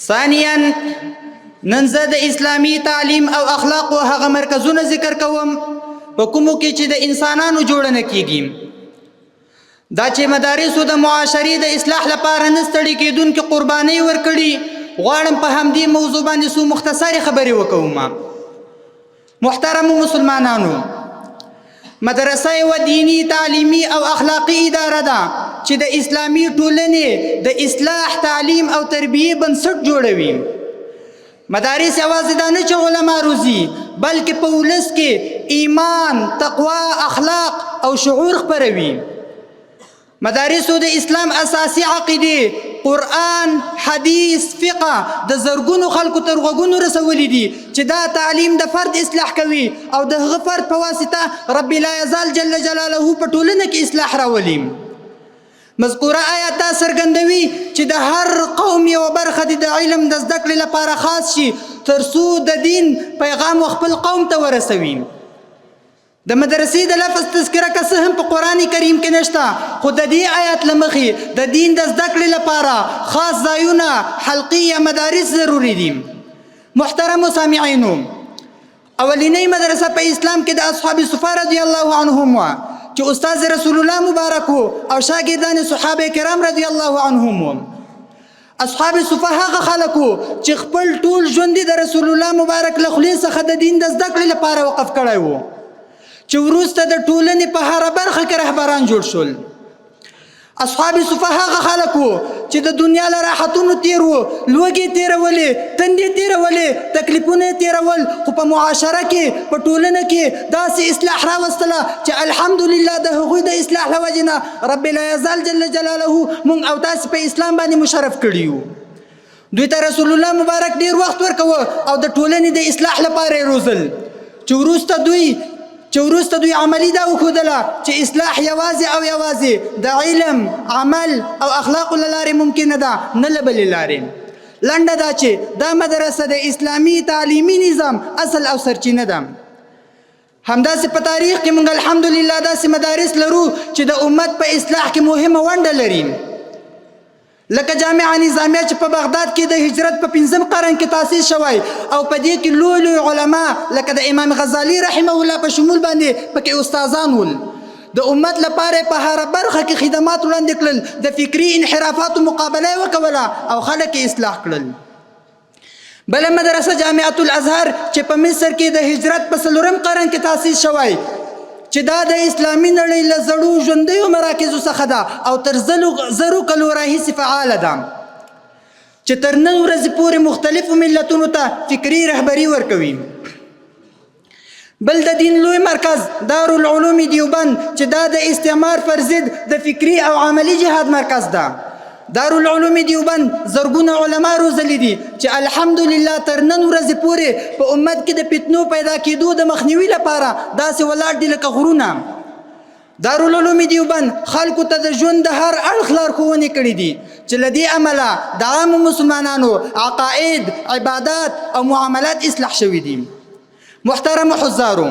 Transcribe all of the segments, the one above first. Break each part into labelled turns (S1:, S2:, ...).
S1: ثانیا نن زه د اسلامي تعلیم او اخلاقو هغه مرکزونه ذکر کوم په کومو کې چې د انسانانو جوړنه کیږي، دا چې مدارسو د معاشري د اصلاح لپاره نه ستړي کېدونکې قربانۍ ورکړي. غواړم په همدې موضوع باندې څو مختصرې خبرې وکوم. محترمو مسلمانانو، مدرسه یوه دینی تعلیمي او اخلاقي اداره ده چې د اسلامي ټولنې د اصلاح تعلیم او تربیې بنسټ جوړوي. مدارس یوازې دا نه چې علما روزي، بلکې په ولس کې ایمان، تقوا، اخلاق او شعور خپروي. مدارسو د اسلام اساسي عقیده، قرآن، حدیث، فقه د زرګونو خلکو تر غوږونو رسولي دي چې دا تعلیم د فرد اصلاح کوي او د هغه فرد په واسطه رب لا یزال جل جلاله په ټولنه کې اصلاح راولي. مذکوره آیات دا څرګندوي چې د هر قوم یوه برخه د علم د زده کړې لپاره خاص شي تر څو د دین پیغام خپل قوم ته ورسوي. د مدرسې د لفظ تذکره که څه هم په قرآن کریم کې نشته، خو د دې آیات له مخې د دین د زده کړې لپاره خاص ځایونه، حلقې یا مدارس ضروري دي. محترمو سامعینو، اولینۍ مدرسه په اسلام کې د اصحاب صفه رضی الله عنهم وه چې استاد رسول الله مبارک او شاګردان صحابه کرام رضی الله عنهم. اصحاب صفه هغه خلک چې خپل ټول ژوند د رسول الله مبارک له خولې څخه د دین د زده کړې لپاره وقف کړی و، چې وروسته د ټولنې په هره برخه کې رهبران جوړ شول. اصحاب صفه هغه خلک وو چې د دنیا له راحتونو تیر وو، لوږې تیرولې، تندې تیرولې، تکلیفونه تیرول، خو په معاشره کې، په ټولنه کې داسې اصلاح راوستله چې الحمدلله د هغوی د اصلاح له وجې نه رب لا یزال جل جلاله موږ او تاسې په اسلام باندې مشرف کړي یو. دوی ته رسول الله مبارک ډیر وخت ورکوه او د ټولنې د اصلاح لپاره یې روزل، چې وروسته دوی عملي دا وښودله چې اصلاح یوازې او یوازې د علم، عمل او اخلاقو له لارې ممکنه ده، نه له بلې لارې. لنډه دا چې دا مدرسه د اسلامي تعلیمي نظام اصل او سرچینه ده. همداسې په تاریخ کې موږ الحمدلله داسې مدارس لرو چې د امت په اصلاح کې مهمه ونډه لري، لکه جامعه نظامیه چې په بغداد کې د هجرت په 5م قرن کې تاسیس شوی او په دې کې لوی لوی علما لکه د امام غزالی رحمه الله په شمول باندې پکې استادان ول. د امت لپاره په هره برخه کې خدمات وړاندې کړل، د فکري انحرافاتو مقابله یې وکوله او خلک یې اصلاح کړل. بله مدرسه جامعة الازهر چې په مصر کې د هجرت په 4م قرن کې تاسیس شوی، چې دا د اسلامي نړۍ له زړو ژوندیو مراکزو څخه ده او تر زرو کلو راهیسې فعاله ده، چې تر نن ورځې پورې مختلفو ملتونو ته فکري رهبري ورکوي. بل د دین لوی مرکز دارالعلوم دیوبند چې دا د استعمار پر ضد د فکري او عملي جهاد مرکز ده. دارالعلوم دیوبند زرګونه علما روزلي دي چې الحمدلله تر نن ورځې پورې په امت کې د فتنو پیدا کېدو د مخنیوي لپاره داسې ولاړ دي لکه غرونه. دارالعلوم دیوبند خلکو ته د ژوند د هر اړخ لارښوونې کړي دي چې له دې امله د عامو مسلمانانو عقاید، عبادات او معاملات اصلاح شوي دي. محترم حضارو،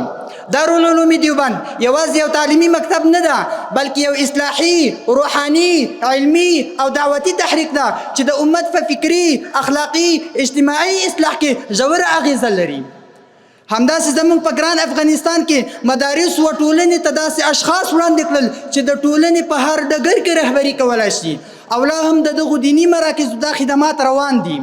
S1: دارالعلوم دیوبند یوازې یو تعلیمي مکتب نه ده، بلکې یو اصلاحي، روحاني، علمي او دعوتي تحریک ده چې د امت په فکري، اخلاقي، اجتماعي اصلاح کې ژوره اغیزه لري. همداسې زموږ په ګران افغانستان کې مدارس و ټولنې ته داسې اشخاص وړاندې کړل چې د ټولنې په هر ډګر کې رهبري کولی شي او لا هم د دغو دیني مراکزو دا خدمات روان دي.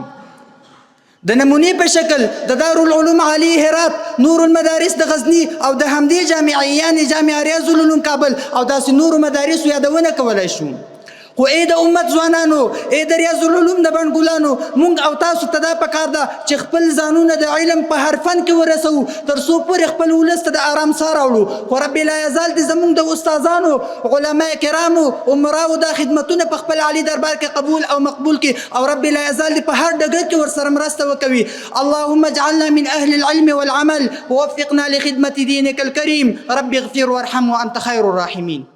S1: د نمونې په شکل د دارالعلوم عالی هرات، نور المدارس د غزني او د همدې جامعې یعنې جامعه ریاض العلوم کابل او داسې نورو مدارسو یادونه کولی شو. خو ای د امت ځوانانو، ای د ریاض العلوم د بڼګلانو، موږ او تاسو ته دا پکار ده چې خپل ځانونه د علم په هر فن کې ورسوو تر څو پورې خپل ولس ته د آرام ساه راوړو. خو رب لا یزال دې زموږ د استادانو، علما کرامو، عمراو دا خدمتونه په خپل عالی دربار کې قبول او مقبول کړي او رب لا یزال دې په هر ډګر کې ورسره مرسته وکوي. اللهم اجعلنا من اهل العلم والعمل ووفقنا لخدمة دينك الكريم. رب اغفر وارحم وانت خير الراحمين.